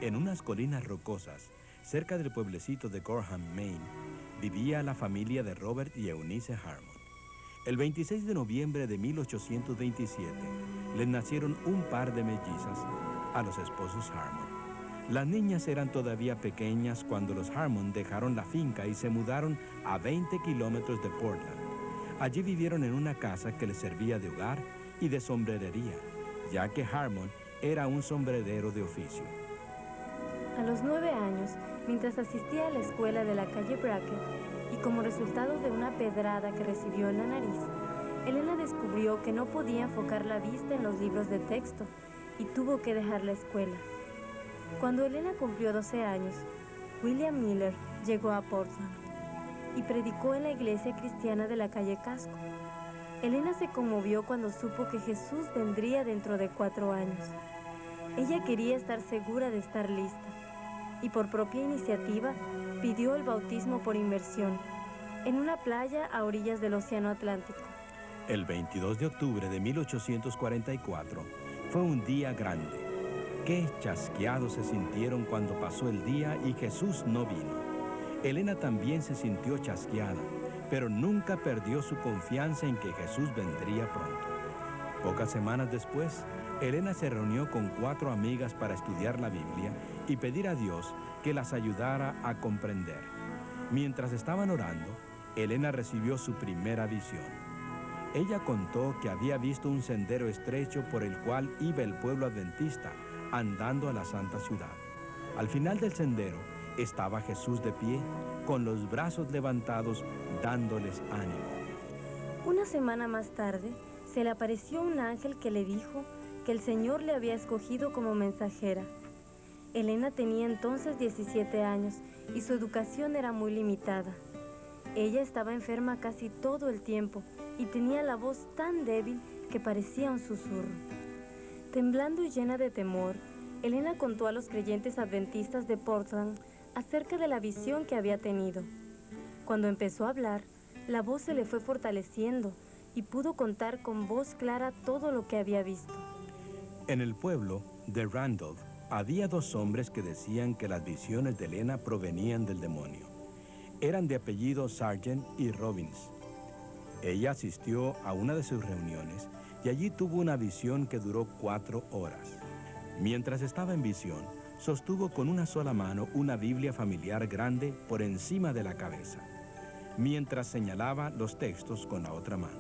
En unas colinas rocosas, cerca del pueblecito de Gorham, Maine, vivía la familia de Robert y Eunice Harmon. El 26 de noviembre de 1827, les nacieron un par de mellizas a los esposos Harmon. Las niñas eran todavía pequeñas cuando los Harmon dejaron la finca y se mudaron a 20 kilómetros de Portland. Allí vivieron en una casa que les servía de hogar y de sombrerería, ya que Harmon era un sombrerero de oficio. A los 9 años, mientras asistía a la escuela de la calle Brackett, y como resultado de una pedrada que recibió en la nariz, Elena descubrió que no podía enfocar la vista en los libros de texto y tuvo que dejar la escuela. Cuando Elena cumplió 12 años, William Miller llegó a Portland y predicó en la iglesia cristiana de la calle Casco. Elena se conmovió cuando supo que Jesús vendría dentro de 4 años. Ella quería estar segura de estar lista y por propia iniciativa pidió el bautismo por inmersión en una playa a orillas del Océano Atlántico. El 22 de octubre de 1844 fue un día grande. Qué chasqueados se sintieron cuando pasó el día y Jesús no vino. Elena también se sintió chasqueada, pero nunca perdió su confianza en que Jesús vendría pronto. Pocas semanas después, Elena se reunió con 4 amigas para estudiar la Biblia y pedir a Dios que las ayudara a comprender. Mientras estaban orando, Elena recibió su primera visión. Ella contó que había visto un sendero estrecho por el cual iba el pueblo adventista, andando a la Santa Ciudad. Al final del sendero estaba Jesús de pie, con los brazos levantados, dándoles ánimo. Una semana más tarde, se le apareció un ángel que le dijo que el Señor le había escogido como mensajera. Elena tenía entonces 17 años y su educación era muy limitada. Ella estaba enferma casi todo el tiempo y tenía la voz tan débil que parecía un susurro. Temblando y llena de temor, Elena contó a los creyentes adventistas de Portland acerca de la visión que había tenido. Cuando empezó a hablar, la voz se le fue fortaleciendo y pudo contar con voz clara todo lo que había visto. En el pueblo de Randolph había 2 hombres que decían que las visiones de Elena provenían del demonio. Eran de apellido Sargent y Robbins. Ella asistió a una de sus reuniones y allí tuvo una visión que duró 4 horas. Mientras estaba en visión, sostuvo con una sola mano una Biblia familiar grande por encima de la cabeza, mientras señalaba los textos con la otra mano.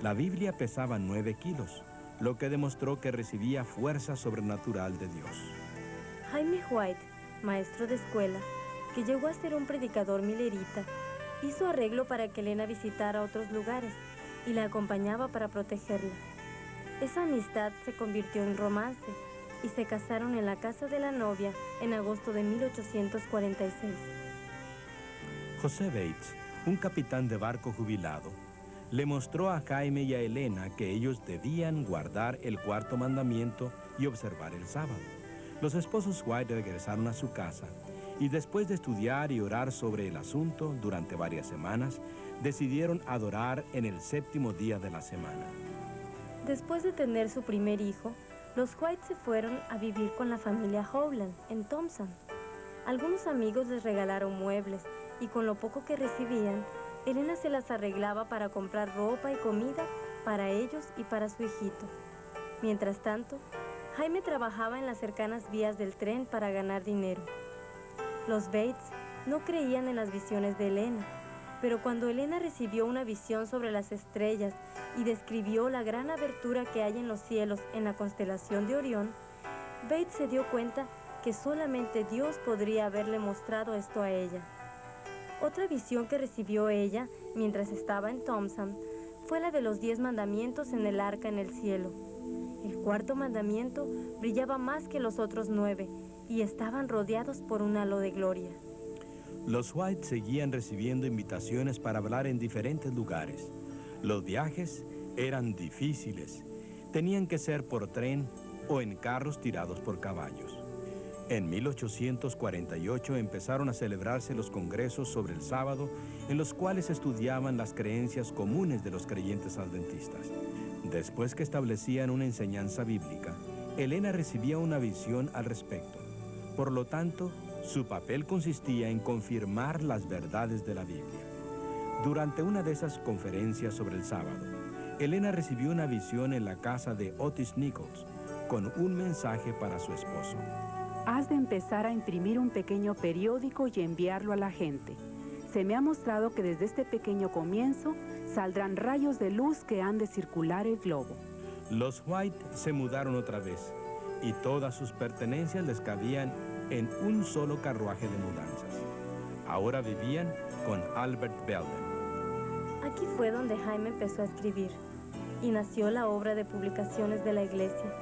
La Biblia pesaba 9 kilos, lo que demostró que recibía fuerza sobrenatural de Dios. Jaime White, maestro de escuela, que llegó a ser un predicador millerita, hizo arreglo para que Elena visitara otros lugares y la acompañaba para protegerla. Esa amistad se convirtió en romance y se casaron en la casa de la novia en agosto de 1846. José Bates, un capitán de barco jubilado, le mostró a Jaime y a Elena que ellos debían guardar el 4º mandamiento y observar el sábado. Los esposos White regresaron a su casa y después de estudiar y orar sobre el asunto durante varias semanas, decidieron adorar en el 7º día de la semana. Después de tener su primer hijo, los White se fueron a vivir con la familia Howland en Thompson. Algunos amigos les regalaron muebles y con lo poco que recibían, Elena se las arreglaba para comprar ropa y comida para ellos y para su hijito. Mientras tanto, Jaime trabajaba en las cercanas vías del tren para ganar dinero. Los Bates no creían en las visiones de Elena, pero cuando Elena recibió una visión sobre las estrellas y describió la gran abertura que hay en los cielos en la constelación de Orión, Bates se dio cuenta que solamente Dios podría haberle mostrado esto a ella. Otra visión que recibió ella mientras estaba en Thompson fue la de los 10 mandamientos en el arca en el cielo. El 4º mandamiento brillaba más que los otros 9 y estaban rodeados por un halo de gloria. Los White seguían recibiendo invitaciones para hablar en diferentes lugares. Los viajes eran difíciles. Tenían que ser por tren o en carros tirados por caballos. En 1848 empezaron a celebrarse los congresos sobre el sábado, en los cuales estudiaban las creencias comunes de los creyentes adventistas. Después que establecían una enseñanza bíblica, Elena recibía una visión al respecto. Por lo tanto, su papel consistía en confirmar las verdades de la Biblia. Durante una de esas conferencias sobre el sábado, Elena recibió una visión en la casa de Otis Nichols con un mensaje para su esposo. Has de empezar a imprimir un pequeño periódico y enviarlo a la gente. Se me ha mostrado que desde este pequeño comienzo saldrán rayos de luz que han de circular el globo. Los White se mudaron otra vez y todas sus pertenencias les cabían en un solo carruaje de mudanzas. Ahora vivían con Albert Belden. Aquí fue donde Jaime empezó a escribir y nació la obra de publicaciones de la iglesia,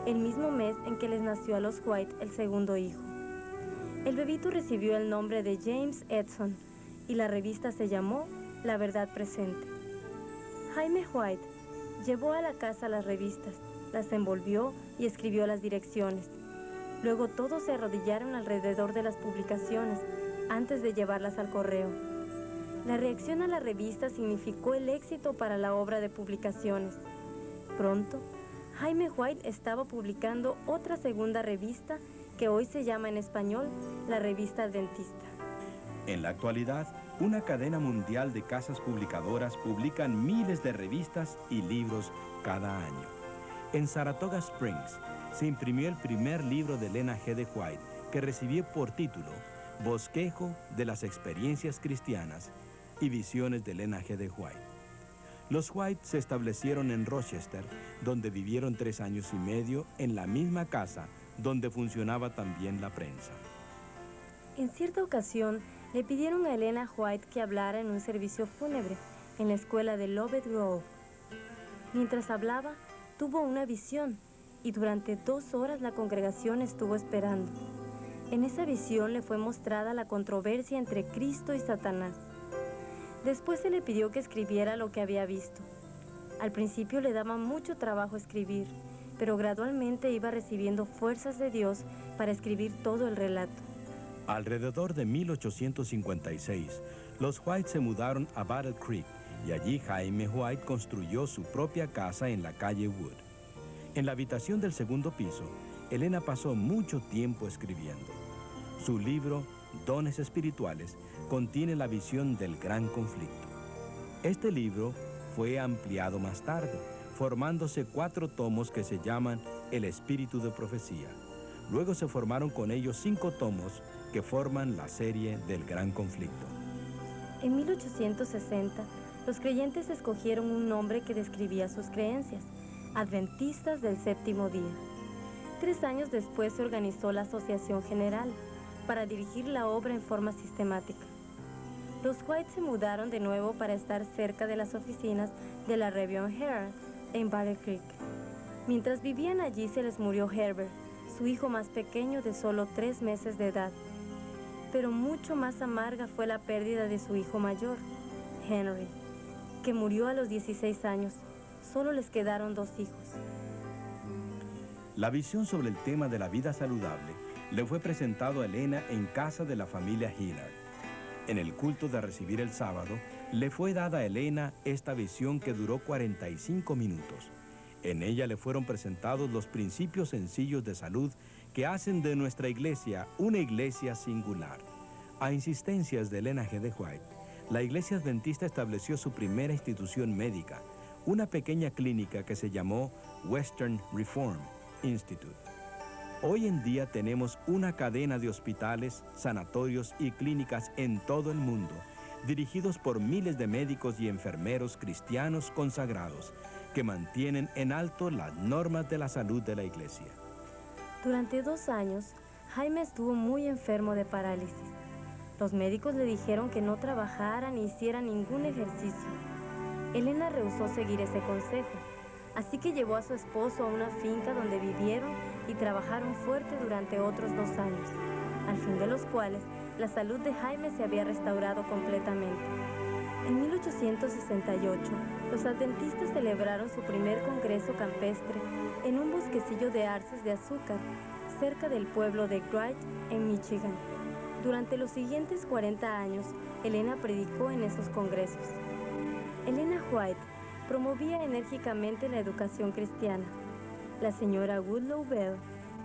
el mismo mes en que les nació a los White el segundo hijo. El bebito recibió el nombre de James Edson y la revista se llamó La Verdad Presente. Jaime White llevó a la casa las revistas, las envolvió y escribió las direcciones. Luego todos se arrodillaron alrededor de las publicaciones antes de llevarlas al correo. La reacción a la revista significó el éxito para la obra de publicaciones. Pronto, Jaime White estaba publicando otra segunda revista que hoy se llama en español la Revista Adventista. En la actualidad, una cadena mundial de casas publicadoras publican miles de revistas y libros cada año. En Saratoga Springs se imprimió el primer libro de Elena G. de White, que recibió por título Bosquejo de las experiencias cristianas y visiones de Elena G. de White. Los White se establecieron en Rochester, donde vivieron 3 años y medio en la misma casa donde funcionaba también la prensa. En cierta ocasión, le pidieron a Elena White que hablara en un servicio fúnebre en la escuela de Lovett Grove. Mientras hablaba, tuvo una visión y durante 2 horas la congregación estuvo esperando. En esa visión le fue mostrada la controversia entre Cristo y Satanás. Después se le pidió que escribiera lo que había visto. Al principio le daba mucho trabajo escribir, pero gradualmente iba recibiendo fuerzas de Dios para escribir todo el relato. Alrededor de 1856, los White se mudaron a Battle Creek y allí Jaime White construyó su propia casa en la calle Wood. En la habitación del segundo piso, Elena pasó mucho tiempo escribiendo. Su libro, Dones Espirituales, contiene la visión del gran conflicto. Este libro fue ampliado más tarde, formándose 4 tomos que se llaman El Espíritu de Profecía. Luego se formaron con ellos 5 tomos que forman la serie del gran conflicto. En 1860, los creyentes escogieron un nombre que describía sus creencias, Adventistas del Séptimo Día. 3 años después se organizó la Asociación General para dirigir la obra en forma sistemática. Los White se mudaron de nuevo para estar cerca de las oficinas de la Review Herald en Battle Creek. Mientras vivían allí se les murió Herbert, su hijo más pequeño de solo 3 meses de edad. Pero mucho más amarga fue la pérdida de su hijo mayor, Henry, que murió a los 16 años. Solo les quedaron 2 hijos. La visión sobre el tema de la vida saludable le fue presentado a Elena en casa de la familia Hillard. En el culto de recibir el sábado, le fue dada a Elena esta visión que duró 45 minutos. En ella le fueron presentados los principios sencillos de salud que hacen de nuestra iglesia una iglesia singular. A insistencias de Elena G. de White, la iglesia adventista estableció su primera institución médica, una pequeña clínica que se llamó Western Reform Institute. Hoy en día tenemos una cadena de hospitales, sanatorios y clínicas en todo el mundo, dirigidos por miles de médicos y enfermeros cristianos consagrados, que mantienen en alto las normas de la salud de la iglesia. Durante 2 años, Jaime estuvo muy enfermo de parálisis. Los médicos le dijeron que no trabajara ni hiciera ningún ejercicio. Elena rehusó seguir ese consejo, así que llevó a su esposo a una finca donde vivieron y trabajaron fuerte durante otros 2 años, al fin de los cuales la salud de Jaime se había restaurado completamente. En 1868, los adventistas celebraron su primer congreso campestre en un bosquecillo de arces de azúcar, cerca del pueblo de Wright, en Michigan. Durante los siguientes 40 años, Elena predicó en esos congresos. Elena White promovía enérgicamente la educación cristiana. La señora Woodlow Bell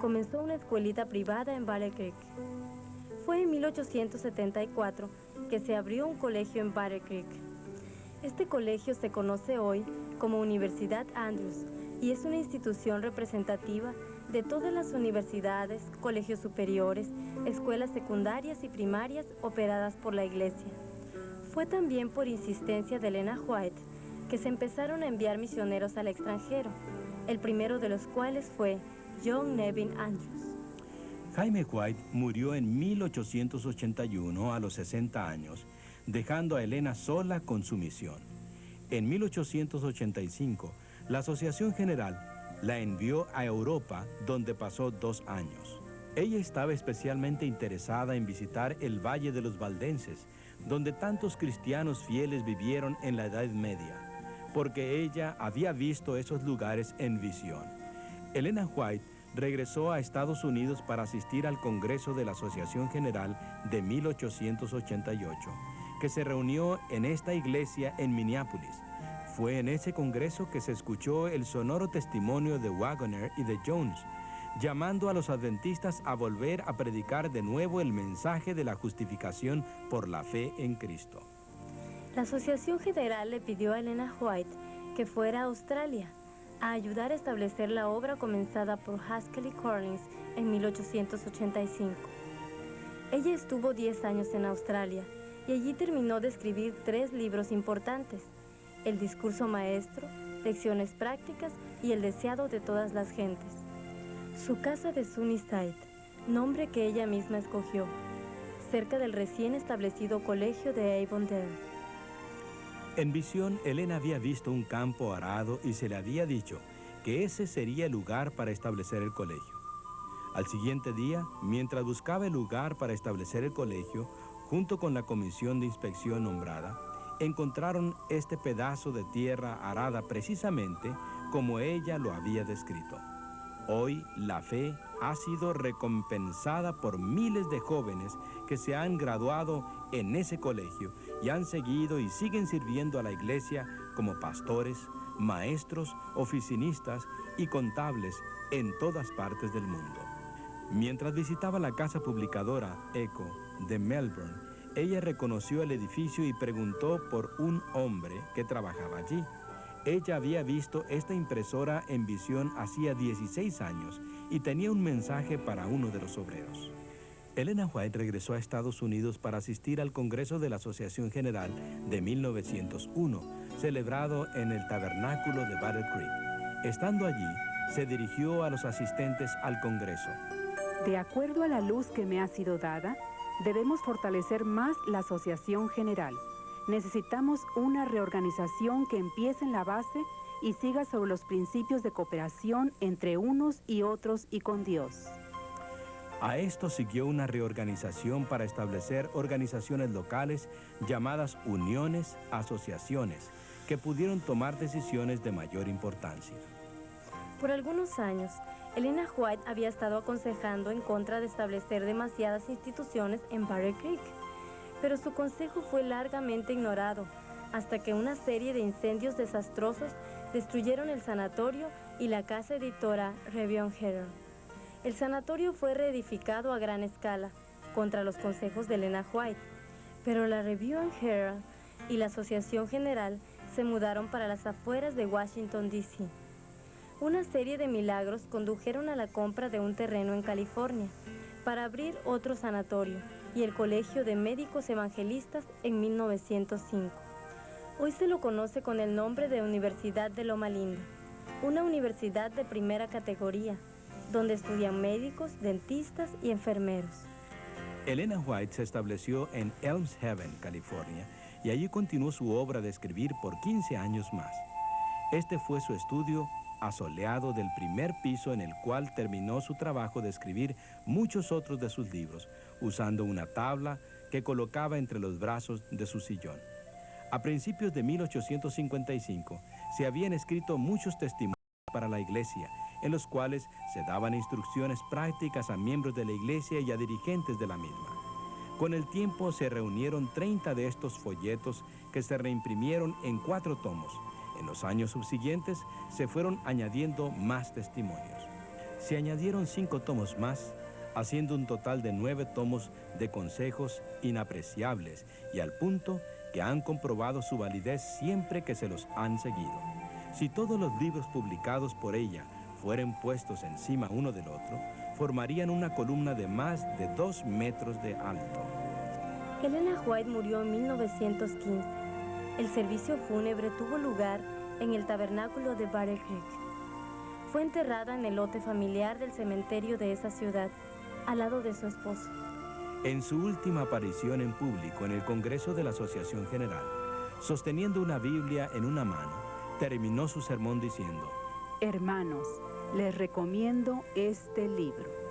comenzó una escuelita privada en Battle Creek. Fue en 1874 que se abrió un colegio en Battle Creek. Este colegio se conoce hoy como Universidad Andrews y es una institución representativa de todas las universidades, colegios superiores, escuelas secundarias y primarias operadas por la Iglesia. Fue también por insistencia de Elena White que se empezaron a enviar misioneros al extranjero, el primero de los cuales fue John Nevin Andrews. Jaime White murió en 1881 a los 60 años, dejando a Elena sola con su misión. En 1885, la Asociación General la envió a Europa, donde pasó 2 años. Ella estaba especialmente interesada en visitar el Valle de los Valdenses, donde tantos cristianos fieles vivieron en la Edad Media, porque ella había visto esos lugares en visión. Elena White regresó a Estados Unidos para asistir al Congreso de la Asociación General de 1888, que se reunió en esta iglesia en Minneapolis. Fue en ese congreso que se escuchó el sonoro testimonio de Waggoner y de Jones, llamando a los adventistas a volver a predicar de nuevo el mensaje de la justificación por la fe en Cristo. La Asociación General le pidió a Elena White que fuera a Australia a ayudar a establecer la obra comenzada por Haskell y Collins en 1885. Ella estuvo 10 años en Australia y allí terminó de escribir 3 libros importantes: El discurso maestro, Lecciones prácticas y El deseado de todas las gentes. Su casa de Sunnyside, nombre que ella misma escogió, cerca del recién establecido colegio de Avondale. En visión, Elena había visto un campo arado y se le había dicho que ese sería el lugar para establecer el colegio. Al siguiente día, mientras buscaba el lugar para establecer el colegio, junto con la comisión de inspección nombrada, encontraron este pedazo de tierra arada precisamente como ella lo había descrito. Hoy la fe ha sido recompensada por miles de jóvenes que se han graduado en ese colegio y han seguido y siguen sirviendo a la iglesia como pastores, maestros, oficinistas y contables en todas partes del mundo. Mientras visitaba la casa publicadora Echo de Melbourne, ella reconoció el edificio y preguntó por un hombre que trabajaba allí. Ella había visto esta impresora en visión hacía 16 años y tenía un mensaje para uno de los obreros. Elena White regresó a Estados Unidos para asistir al Congreso de la Asociación General de 1901, celebrado en el tabernáculo de Battle Creek. Estando allí, se dirigió a los asistentes al Congreso. De acuerdo a la luz que me ha sido dada, debemos fortalecer más la Asociación General. Necesitamos una reorganización que empiece en la base y siga sobre los principios de cooperación entre unos y otros y con Dios. A esto siguió una reorganización para establecer organizaciones locales llamadas uniones, asociaciones, que pudieron tomar decisiones de mayor importancia. Por algunos años, Elena White había estado aconsejando en contra de establecer demasiadas instituciones en Battle Creek, pero su consejo fue largamente ignorado hasta que una serie de incendios desastrosos destruyeron el sanatorio y la casa editora Review and Herald. El sanatorio fue reedificado a gran escala contra los consejos de Elena White, pero la Review and Herald y la Asociación General se mudaron para las afueras de Washington, D.C. Una serie de milagros condujeron a la compra de un terreno en California para abrir otro sanatorio y el Colegio de Médicos Evangelistas en 1905. Hoy se lo conoce con el nombre de Universidad de Loma Linda, una universidad de primera categoría, donde estudian médicos, dentistas y enfermeros. Elena White se estableció en Elms Haven, California, y allí continuó su obra de escribir por 15 años más. Este fue su estudio asoleado del primer piso en el cual terminó su trabajo de escribir muchos otros de sus libros, usando una tabla que colocaba entre los brazos de su sillón. A principios de 1855 se habían escrito muchos testimonios para la iglesia, en los cuales se daban instrucciones prácticas a miembros de la iglesia y a dirigentes de la misma. Con el tiempo se reunieron 30 de estos folletos que se reimprimieron en 4 tomos. En los años subsiguientes se fueron añadiendo más testimonios. se añadieron 5 tomos más, haciendo un total de 9 tomos de consejos inapreciables y al punto que han comprobado su validez siempre que se los han seguido. Si todos los libros publicados por ella fueran puestos encima uno del otro, formarían una columna de más de 2 metros de alto. Elena White murió en 1915. El servicio fúnebre tuvo lugar en el tabernáculo de Battle Creek. Fue enterrada en el lote familiar del cementerio de esa ciudad, al lado de su esposo. En su última aparición en público en el Congreso de la Asociación General, sosteniendo una Biblia en una mano, terminó su sermón diciendo: Hermanos, les recomiendo este libro.